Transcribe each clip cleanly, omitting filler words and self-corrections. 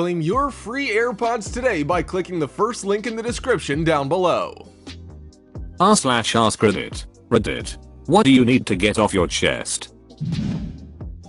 claim your free AirPods today by clicking the first link in the description down below. r/AskReddit. Reddit. What do you need to get off your chest?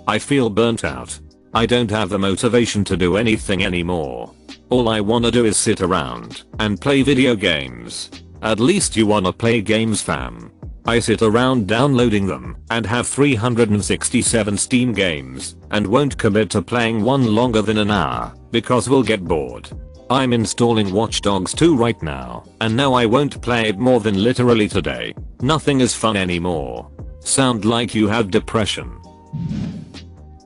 I feel burnt out. I don't have the motivation to do anything anymore. All I wanna do is sit around and play video games. At least you wanna play games, fam. I sit around downloading them and have 367 Steam games and won't commit to playing one longer than an hour because we'll get bored. I'm installing Watch Dogs 2 right now and no, I won't play it more than literally today. Nothing is fun anymore. Sound like you have depression.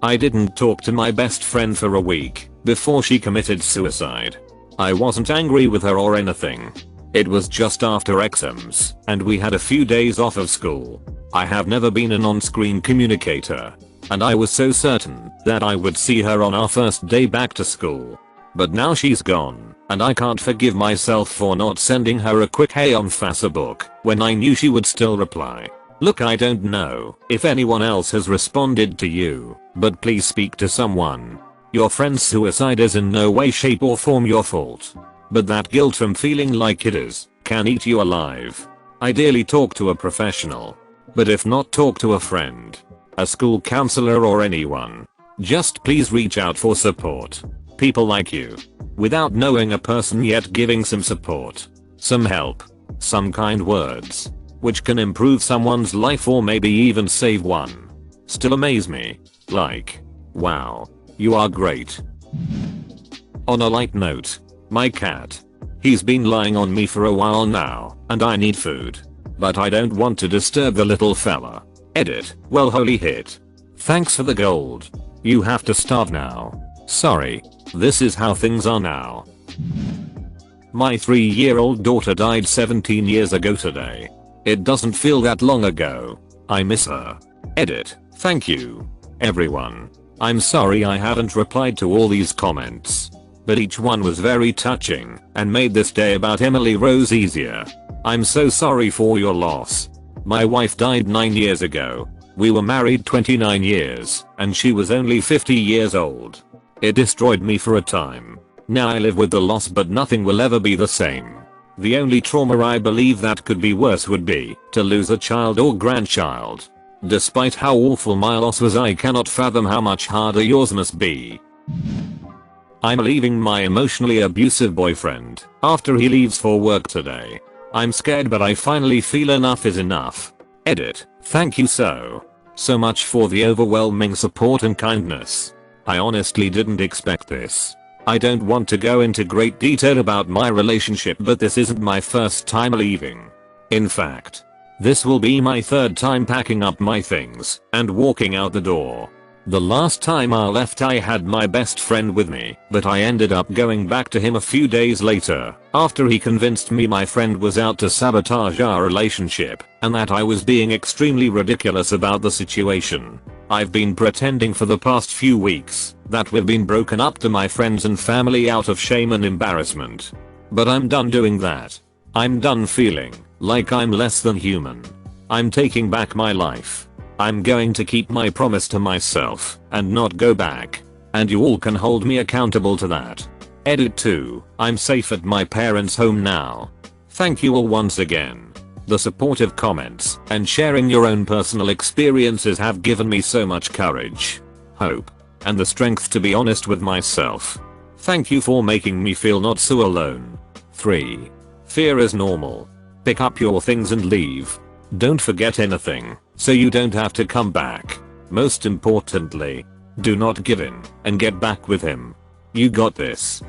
I didn't talk to my best friend for a week before she committed suicide. I wasn't angry with her or anything. It was just after exams and we had a few days off of school. I have never been an on-screen communicator and I was so certain that I would see her on our first day back to school. But now she's gone and I can't forgive myself for not sending her a quick hey on Facebook when I knew she would still reply. Look, I don't know if anyone else has responded to you, but please speak to someone. Your friend's suicide is in no way, shape or form your fault. But that guilt from feeling like it is can eat you alive. Ideally talk to a professional. But if not, talk to a friend, a school counselor or anyone. Just please reach out for support. People like you. Without knowing a person yet, giving some support, some help, some kind words, which can improve someone's life or maybe even save one, still amaze me. Like, wow, you are great. On a light note, my cat. He's been lying on me for a while now, and I need food. But I don't want to disturb the little fella. Edit. Well, holy hit. Thanks for the gold. You have to starve now. Sorry. This is how things are now. My 3-year-old daughter died 17 years ago today. It doesn't feel that long ago. I miss her. Edit. Thank you, everyone. I'm sorry I haven't replied to all these comments, but each one was very touching and made this day about Emily Rose easier. I'm so sorry for your loss. My wife died 9 years ago. We were married 29 years and she was only 50 years old. It destroyed me for a time. Now I live with the loss, but nothing will ever be the same. The only trauma I believe that could be worse would be to lose a child or grandchild. Despite how awful my loss was, I cannot fathom how much harder yours must be. I'm leaving my emotionally abusive boyfriend after he leaves for work today. I'm scared, but I finally feel enough is enough. Edit. Thank you so much for the overwhelming support and kindness. I honestly didn't expect this. I don't want to go into great detail about my relationship, but this isn't my first time leaving. In fact, this will be my 3rd time packing up my things and walking out the door. The last time I left, I had my best friend with me, but I ended up going back to him a few days later after he convinced me my friend was out to sabotage our relationship and that I was being extremely ridiculous about the situation. I've been pretending for the past few weeks that we've been broken up to my friends and family out of shame and embarrassment. But I'm done doing that. I'm done feeling like I'm less than human. I'm taking back my life. I'm going to keep my promise to myself and not go back. And you all can hold me accountable to that. Edit 2. I'm safe at my parents' home now. Thank you all once again. The supportive comments and sharing your own personal experiences have given me so much courage, hope, and the strength to be honest with myself. Thank you for making me feel not so alone. 3. Fear is normal. Pick up your things and leave. Don't forget anything, so you don't have to come back. Most importantly, do not give in and get back with him. You got this.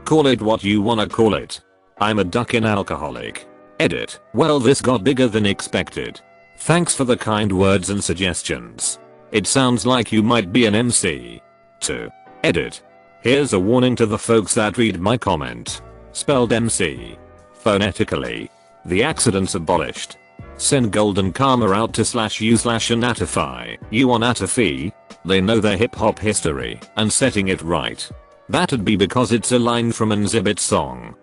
Call it what you wanna call it. I'm a duck-in alcoholic. Edit. Well, this got bigger than expected. Thanks for the kind words and suggestions. It sounds like you might be an MC. 2. Edit. Here's a warning to the folks that read my comment. Spelled MC. Phonetically. The accident's abolished. Send golden karma out to /u/anatify you on Atify. They know their hip hop history and setting it right. That'd be because it's a line from an Exhibit song.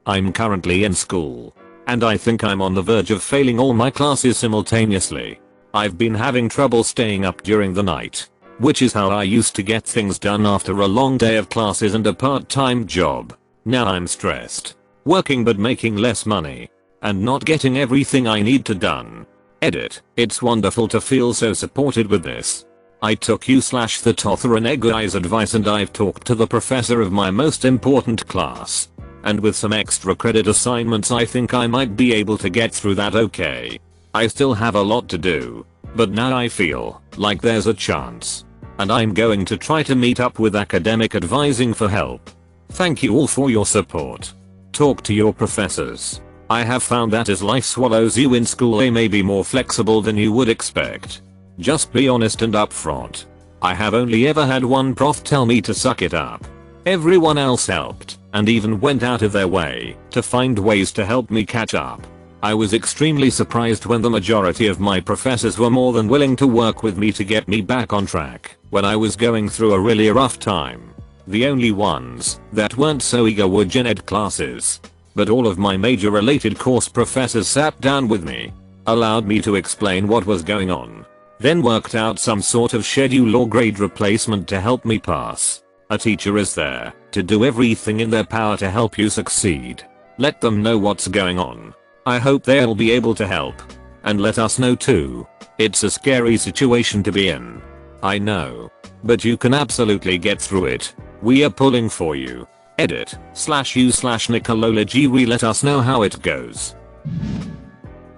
I'm currently in school, and I think I'm on the verge of failing all my classes simultaneously. I've been having trouble staying up during the night, which is how I used to get things done after a long day of classes and a part-time job. Now I'm stressed, working but making less money, and not getting everything I need to done. Edit. It's wonderful to feel so supported with this. I took you/the Tother and Guy's advice and I've talked to the professor of my most important class. And with some extra credit assignments I think I might be able to get through that okay. I still have a lot to do, but now I feel like there's a chance. And I'm going to try to meet up with academic advising for help. Thank you all for your support. Talk to your professors. I have found that as life swallows you in school they may be more flexible than you would expect. Just be honest and upfront. I have only ever had one prof tell me to suck it up. Everyone else helped, and even went out of their way to find ways to help me catch up. I was extremely surprised when the majority of my professors were more than willing to work with me to get me back on track when I was going through a really rough time. The only ones that weren't so eager were gen ed classes. But all of my major related course professors sat down with me, allowed me to explain what was going on, then worked out some sort of schedule or grade replacement to help me pass. A teacher is there to do everything in their power to help you succeed. Let them know what's going on. I hope they'll be able to help. And let us know too. It's a scary situation to be in. I know. But you can absolutely get through it. We are pulling for you. Edit. /you/Nicolola G. Let us know how it goes.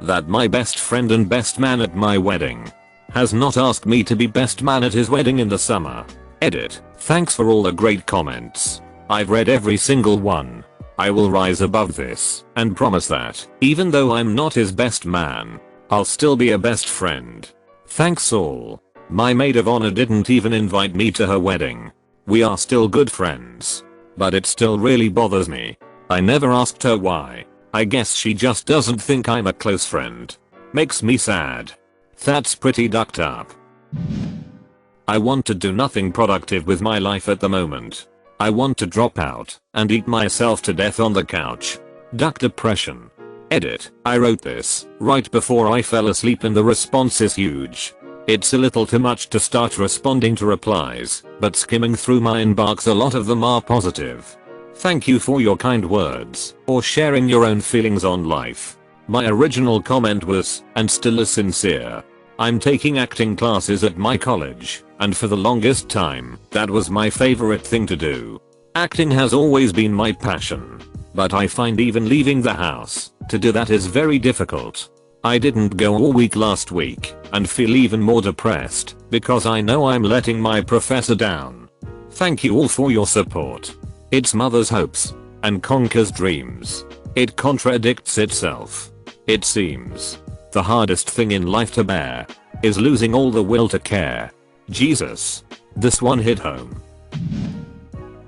That my best friend and best man at my wedding has not asked me to be best man at his wedding in the summer. Edit. Thanks for all the great comments. I've read every single one. I will rise above this and promise that, even though I'm not his best man, I'll still be a best friend. Thanks all. My maid of honor didn't even invite me to her wedding. We are still good friends. But it still really bothers me. I never asked her why. I guess she just doesn't think I'm a close friend. Makes me sad. That's pretty ducked up. I want to do nothing productive with my life at the moment. I want to drop out and eat myself to death on the couch. Duck depression. Edit. I wrote this right before I fell asleep and the response is huge. It's a little too much to start responding to replies, but skimming through my inbox a lot of them are positive. Thank you for your kind words or sharing your own feelings on life. My original comment was, and still is sincere. I'm taking acting classes at my college, and for the longest time, that was my favorite thing to do. Acting has always been my passion. But I find even leaving the house to do that is very difficult. I didn't go all week last week and feel even more depressed because I know I'm letting my professor down. Thank you all for your support. It smothers hopes and conquers dreams. It contradicts itself. It seems the hardest thing in life to bear is losing all the will to care. Jesus. This one hit home.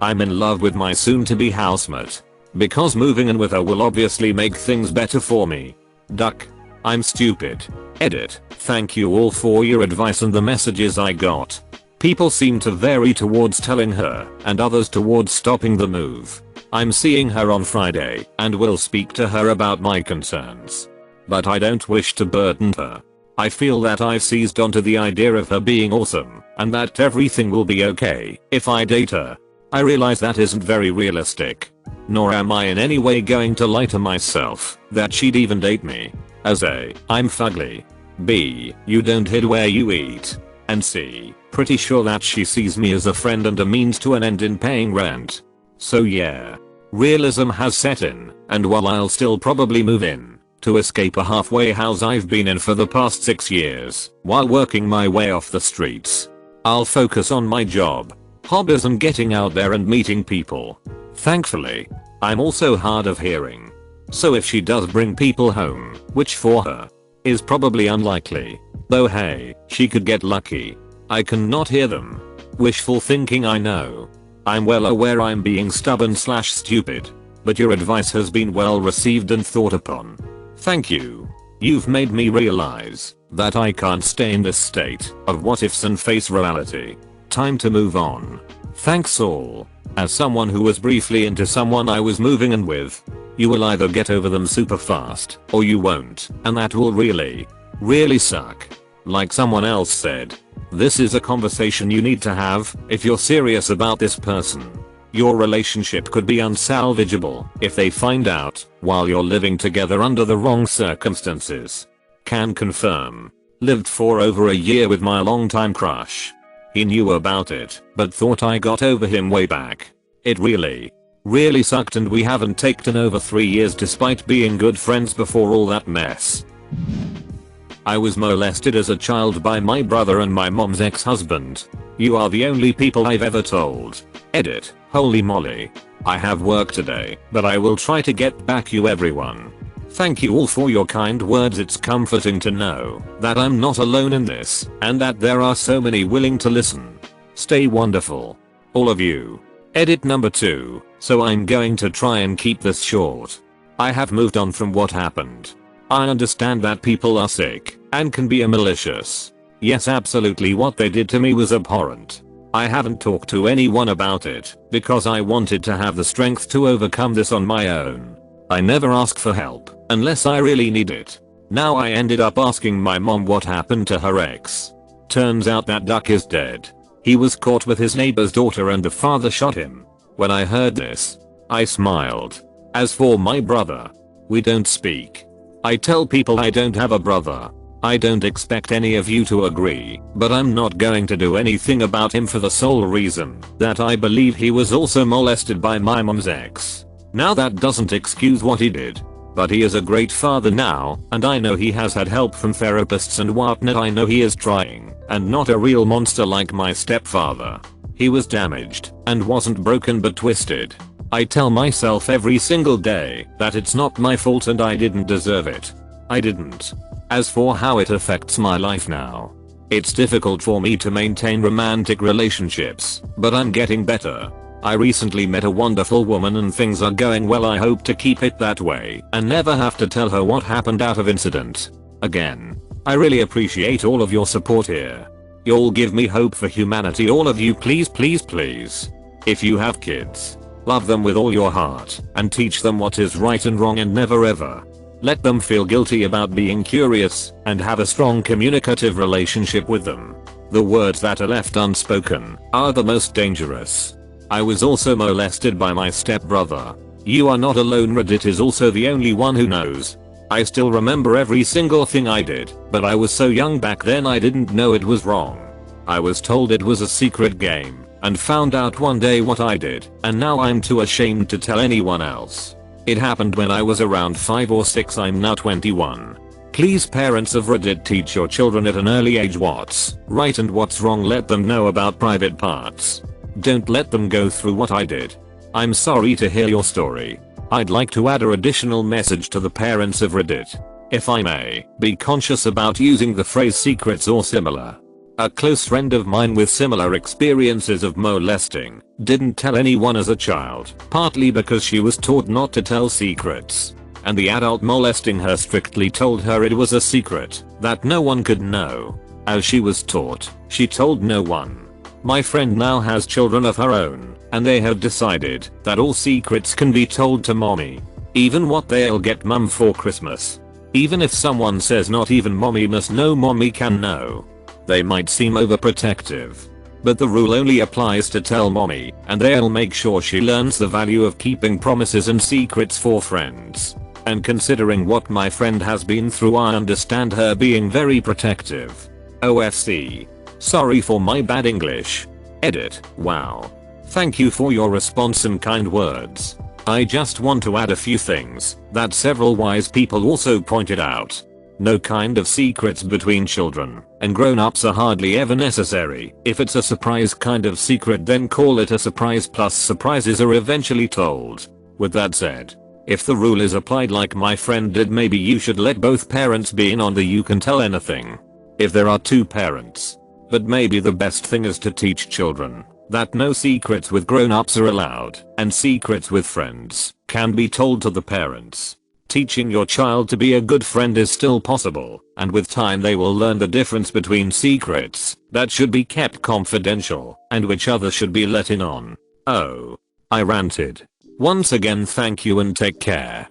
I'm in love with my soon-to-be housemate because moving in with her will obviously make things better for me. Duck. I'm stupid. Edit. Thank you all for your advice and the messages I got. People seem to vary towards telling her and others towards stopping the move. I'm seeing her on Friday and will speak to her about my concerns. But I don't wish to burden her. I feel that I've seized onto the idea of her being awesome and that everything will be okay if I date her. I realize that isn't very realistic. Nor am I in any way going to lie to myself that she'd even date me. As A, I'm fugly. B, you don't hid where you eat. And C, pretty sure that she sees me as a friend and a means to an end in paying rent. So yeah. Realism has set in, and while I'll still probably move in to escape a halfway house I've been in for the past 6 years while working my way off the streets, I'll focus on my job, hobbies and getting out there and meeting people. Thankfully, I'm also hard of hearing. So if she does bring people home, which for her is probably unlikely, though hey, she could get lucky. I cannot hear them. Wishful thinking I know. I'm well aware I'm being stubborn/stupid, but your advice has been well received and thought upon. Thank you. You've made me realize that I can't stay in this state of what ifs and face reality. Time to move on. Thanks all. As someone who was briefly into someone I was moving in with, you will either get over them super fast or you won't, and that will really suck. Like someone else said, This is a conversation you need to have if you're serious about this person. Your relationship could be unsalvageable if they find out while you're living together under the wrong circumstances. Can confirm. Lived for over a year with my longtime crush. He knew about it, but thought I got over him way back. It really sucked, and we haven't taken over 3 years despite being good friends before all that mess. I was molested as a child by my brother and my mom's ex-husband. You are the only people I've ever told. Edit. Holy moly. I have work today, but I will try to get back you everyone. Thank you all for your kind words. It's comforting to know that I'm not alone in this and that there are so many willing to listen. Stay wonderful. All of you. Edit number 2. So I'm going to try and keep this short. I have moved on from what happened. I understand that people are sick and can be malicious. Yes, absolutely, what they did to me was abhorrent. I haven't talked to anyone about it because I wanted to have the strength to overcome this on my own. I never ask for help unless I really need it. Now I ended up asking my mom what happened to her ex. Turns out that duck is dead. He was caught with his neighbor's daughter and the father shot him. When I heard this, I smiled. As for my brother, we don't speak. I tell people I don't have a brother. I don't expect any of you to agree, but I'm not going to do anything about him for the sole reason that I believe he was also molested by my mom's ex. Now that doesn't excuse what he did, but he is a great father now, and I know he has had help from therapists and whatnot. I know he is trying, and not a real monster like my stepfather. He was damaged, and wasn't broken but twisted. I tell myself every single day that it's not my fault and I didn't deserve it. I didn't. As for how it affects my life now, it's difficult for me to maintain romantic relationships, but I'm getting better. I recently met a wonderful woman and things are going well. I hope to keep it that way and never have to tell her what happened out of incident. Again, I really appreciate all of your support here. You'll give me hope for humanity, all of you. Please, please, please. If you have kids, love them with all your heart and teach them what is right and wrong, and never ever let them feel guilty about being curious, and have a strong communicative relationship with them. The words that are left unspoken are the most dangerous. I was also molested by my stepbrother. You are not alone. Reddit is also the only one who knows. I still remember every single thing I did, but I was so young back then I didn't know it was wrong. I was told it was a secret game, and found out one day what I did, and now I'm too ashamed to tell anyone else. It happened when I was around 5 or 6. I'm now 21. Please, parents of Reddit, teach your children at an early age what's right and what's wrong. Let them know about private parts. Don't let them go through what I did. I'm sorry to hear your story. I'd like to add an additional message to the parents of Reddit. If I may, be conscious about using the phrase secrets or similar. A close friend of mine with similar experiences of molesting didn't tell anyone as a child, partly because she was taught not to tell secrets, and the adult molesting her strictly told her it was a secret that no one could know. As she was taught, she told no one. My friend now has children of her own, and they have decided that all secrets can be told to mommy. Even what they'll get mum for Christmas. Even if someone says not even mommy must know, mommy can know. They might seem overprotective, but the rule only applies to tell mommy, and they'll make sure she learns the value of keeping promises and secrets for friends. And considering what my friend has been through, I understand her being very protective. OFC. Sorry for my bad English. Edit. Wow. Thank you for your response and kind words. I just want to add a few things that several wise people also pointed out. No kind of secrets between children and grown-ups are hardly ever necessary. If it's a surprise kind of secret, then call it a surprise, plus surprises are eventually told. With that said, if the rule is applied like my friend did, maybe you should let both parents be in on the you can tell anything. If there are 2 parents. But maybe the best thing is to teach children that no secrets with grown-ups are allowed, and secrets with friends can be told to the parents. Teaching your child to be a good friend is still possible, and with time they will learn the difference between secrets that should be kept confidential and which others should be let in on. Oh, I ranted. Once again, thank you and take care.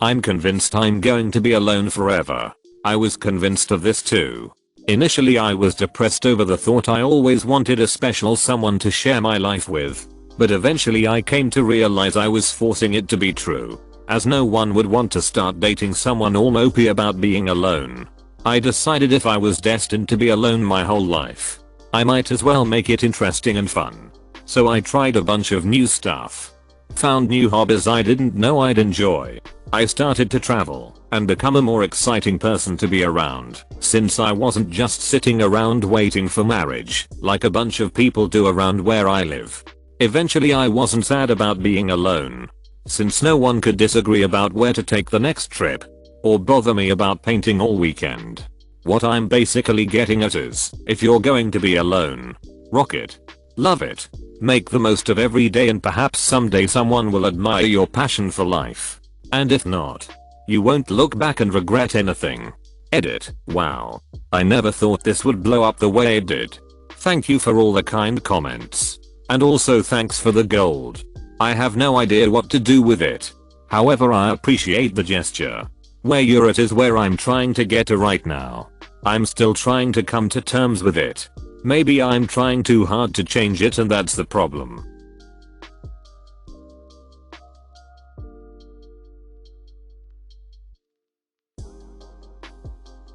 I'm convinced I'm going to be alone forever. I was convinced of this too. Initially I was depressed over the thought I always wanted a special someone to share my life with. But eventually I came to realize I was forcing it to be true, as no one would want to start dating someone all mopey about being alone. I decided if I was destined to be alone my whole life, I might as well make it interesting and fun. So I tried a bunch of new stuff. Found new hobbies I didn't know I'd enjoy. I started to travel and become a more exciting person to be around, since I wasn't just sitting around waiting for marriage like a bunch of people do around where I live. Eventually I wasn't sad about being alone, since no one could disagree about where to take the next trip or bother me about painting all weekend. What I'm basically getting at is, if you're going to be alone, rock it. Love it. Make the most of every day, and perhaps someday someone will admire your passion for life. And if not, you won't look back and regret anything. Edit. Wow. I never thought this would blow up the way it did. Thank you for all the kind comments. And also thanks for the gold. I have no idea what to do with it. However, I appreciate the gesture. Where you're at is where I'm trying to get to right now. I'm still trying to come to terms with it. Maybe I'm trying too hard to change it and that's the problem.